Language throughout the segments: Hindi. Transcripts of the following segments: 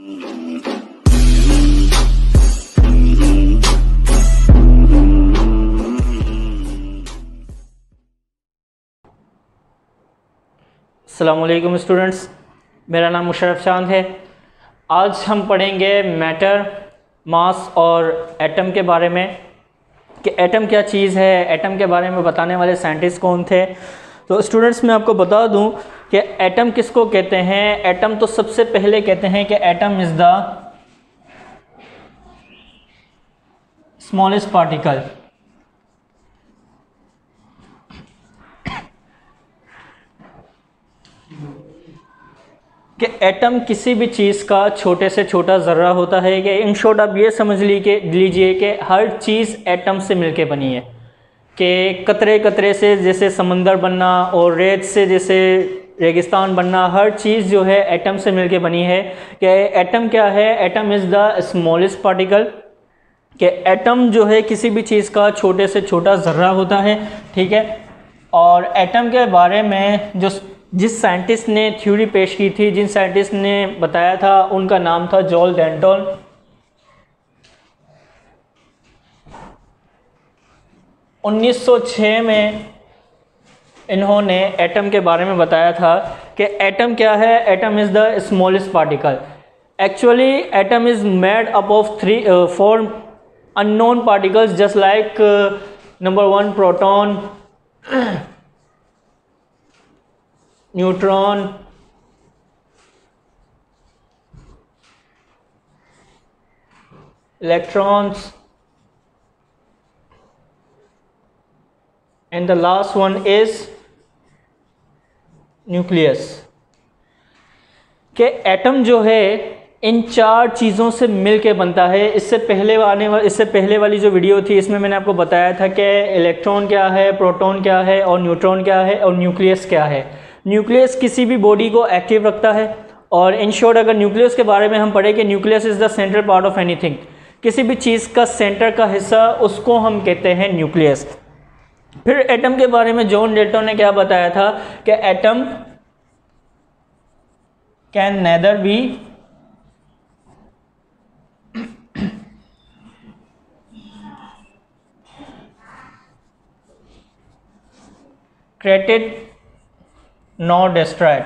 अस्सलामुअलैकुम स्टूडेंट्स, मेरा नाम मुशर्रफ चांद है। आज हम पढ़ेंगे मैटर, मास और एटम के बारे में कि एटम क्या चीज़ है, एटम के बारे में बताने वाले साइंटिस्ट कौन थे। तो स्टूडेंट्स मैं आपको बता दूं कि एटम किसको कहते हैं। एटम तो सबसे पहले कहते हैं कि atom is the smallest particle. कि एटम किसी भी चीज़ का छोटे से छोटा ज़र्रा होता है। कि इन शॉर्ट आप ये समझ लीजिए कि हर चीज़ एटम से मिलके बनी है। कि कतरे कतरे से जैसे समंदर बनना और रेत से जैसे रेगिस्तान बनना, हर चीज़ जो है एटम से मिलके बनी है। कि एटम क्या है? Atom is the smallest particle. कि एटम जो है किसी भी चीज़ का छोटे से छोटा ज़र्रा होता है, ठीक है। और एटम के बारे में जिस साइंटिस्ट ने थ्योरी पेश की थी, जिन साइंटिस्ट ने बताया था, उनका नाम था जॉल डेंटन। 1906 में इन्होंने एटम के बारे में बताया था कि एटम क्या है। Atom is the smallest particle. Actually atom is made up of 4 unknown particles just like number 1 proton, neutron, electrons, and the last one is nucleus. कि एटम जो है इन 4 चीज़ों से मिलके बनता है। इससे पहले वाली जो वीडियो थी इसमें मैंने आपको बताया था कि इलेक्ट्रॉन क्या है, प्रोटॉन क्या है और न्यूट्रॉन क्या है और न्यूक्लियस क्या है। न्यूक्लियस किसी भी बॉडी को एक्टिव रखता है। और इन शॉर्ट अगर न्यूक्लियस के बारे में हम पढ़े कि nucleus is the central part of anything, किसी भी चीज़ का सेंटर का हिस्सा, उसको हम कहते हैं न्यूक्लियस। फिर एटम के बारे में जॉन डेल्टन ने क्या बताया था कि atom can nether be created nor destroyed.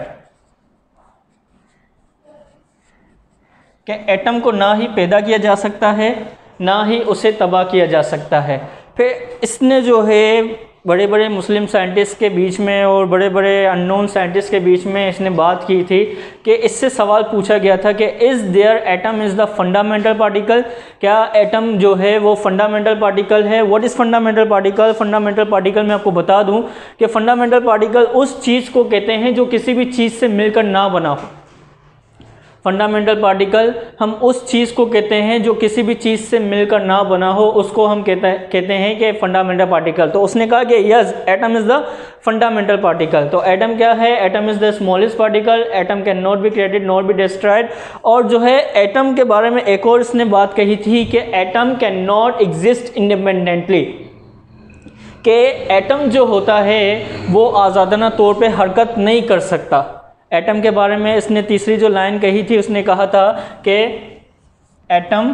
कि एटम को ना ही पैदा किया जा सकता है, ना ही उसे तबाह किया जा सकता है। फिर इसने जो है बड़े बड़े मुस्लिम साइंटिस्ट के बीच में और बड़े बड़े अननोन साइंटिस्ट के बीच में इसने बात की थी कि इससे सवाल पूछा गया था कि is there atom is the fundamental particle. क्या एटम जो है वो फंडामेंटल पार्टिकल है? What is fundamental particle? Fundamental particle मैं आपको बता दूं कि फंडामेंटल पार्टिकल उस चीज़ को कहते हैं जो किसी भी चीज़ से मिलकर ना बना हो। फंडामेंटल पार्टिकल हम उस चीज़ को कहते हैं जो किसी भी चीज़ से मिलकर ना बना हो, उसको हम कहते हैं कि फंडामेंटल पार्टिकल। तो उसने कहा कि yes, atom is the fundamental particle. तो एटम क्या है? Atom is the smallest particle. Atom can not be created not be destroyed. और जो है एटम के बारे में एक और इसने बात कही थी कि atom can not exist independently. कि एटम जो होता है वो आज़ादाना तौर पे हरकत नहीं कर सकता। एटम के बारे में इसने तीसरी जो लाइन कही थी, उसने कहा था कि atom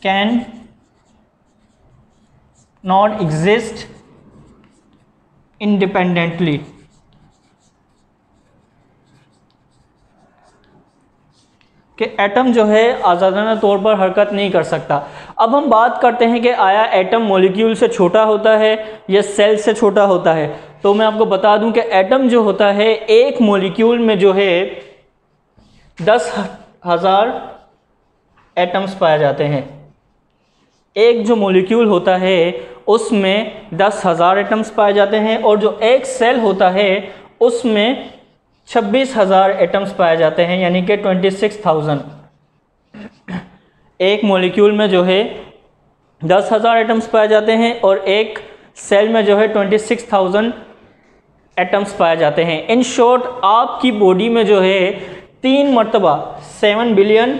can not exist independently. कि एटम जो है आज़ादाना तौर पर हरकत नहीं कर सकता। अब हम बात करते हैं कि आया एटम मॉलिक्यूल से छोटा होता है या सेल से छोटा होता है। तो मैं आपको बता दूं कि एटम जो होता है, एक मॉलिक्यूल में जो है 10,000 एटम्स पाए जाते हैं। एक जो मॉलिक्यूल होता है उसमें 10,000 एटम्स पाए जाते हैं। और जो एक सेल होता है उसमें 26,000 एटम्स पाए जाते हैं, यानी कि 26,000। एक मॉलिक्यूल में जो है 10,000 एटम्स पाए जाते हैं और एक सेल में जो है 26,000 एटम्स पाए जाते हैं। इन शॉर्ट आपकी बॉडी में जो है 3 मरतबा 7 बिलियन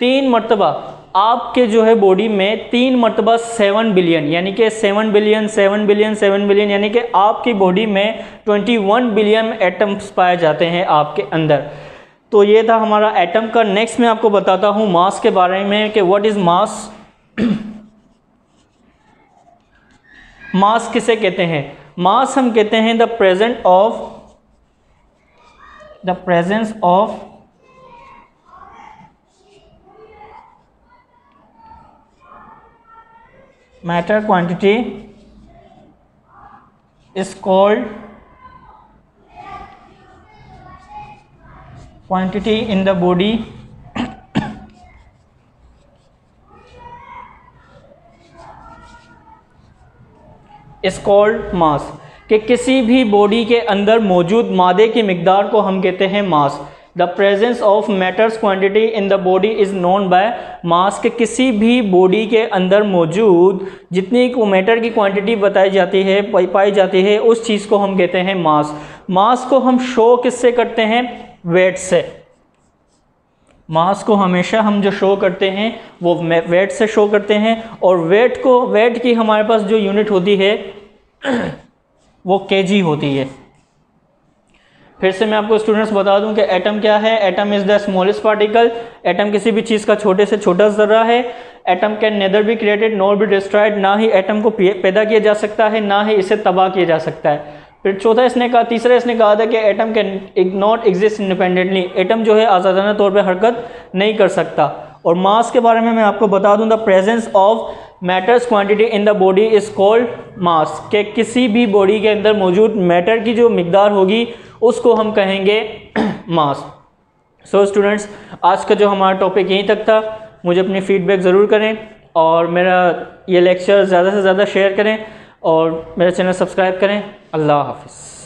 3 मरतबा आपके जो है बॉडी में 3 मरतबा 7 बिलियन, यानी कि 7 बिलियन 7 बिलियन 7 बिलियन, यानी कि आपकी बॉडी में 21 बिलियन एटम्स पाए जाते हैं आपके अंदर। तो ये था हमारा एटम का। नेक्स्ट मैं आपको बताता हूँ मास के बारे में कि व्हाट इज़ मास। मास किसे कहते हैं? मास हम कहते हैं the presence of matter quantity is called quantity in the body is called mass। कि किसी भी बॉडी के अंदर मौजूद मादे की मिकदार को हम कहते हैं mass. The presence of matters quantity in the body is known by mass. के किसी भी बॉडी के अंदर मौजूद जितनी मैटर की क्वांटिटी बताई जाती है, पाई जाती है, उस चीज़ को हम कहते हैं मास। मास को हम शो किससे करते हैं? वेट से। मास को हमेशा हम जो शो करते हैं वो वेट से शो करते हैं, और वेट की हमारे पास जो यूनिट होती है वो केजी होती है। फिर से मैं आपको स्टूडेंट्स बता दूं कि एटम क्या है। Atom is the smallest particle. Atom किसी भी चीज़ का छोटे से छोटा ज़र्रा है। Atom can nether be created nor be destroyed. ना ही एटम को पैदा किया जा सकता है, ना ही इसे तबाह किया जा सकता है। फिर तीसरा इसने कहा था कि atom can not exist independently. Atom जो है आज़ादाना तौर पर हरकत नहीं कर सकता। और मास के बारे में मैं आपको बता दूं, the presence of matters quantity in the body is called मास। के किसी भी बॉडी के अंदर मौजूद मैटर की जो मिकदार होगी उसको हम कहेंगे मास। सो स्टूडेंट्स, आज का जो हमारा टॉपिक यहीं तक था। मुझे अपनी फीडबैक ज़रूर करें और मेरा ये लेक्चर ज़्यादा से ज़्यादा शेयर करें और मेरा चैनल सब्सक्राइब करें। अल्लाह हाफ़िज़।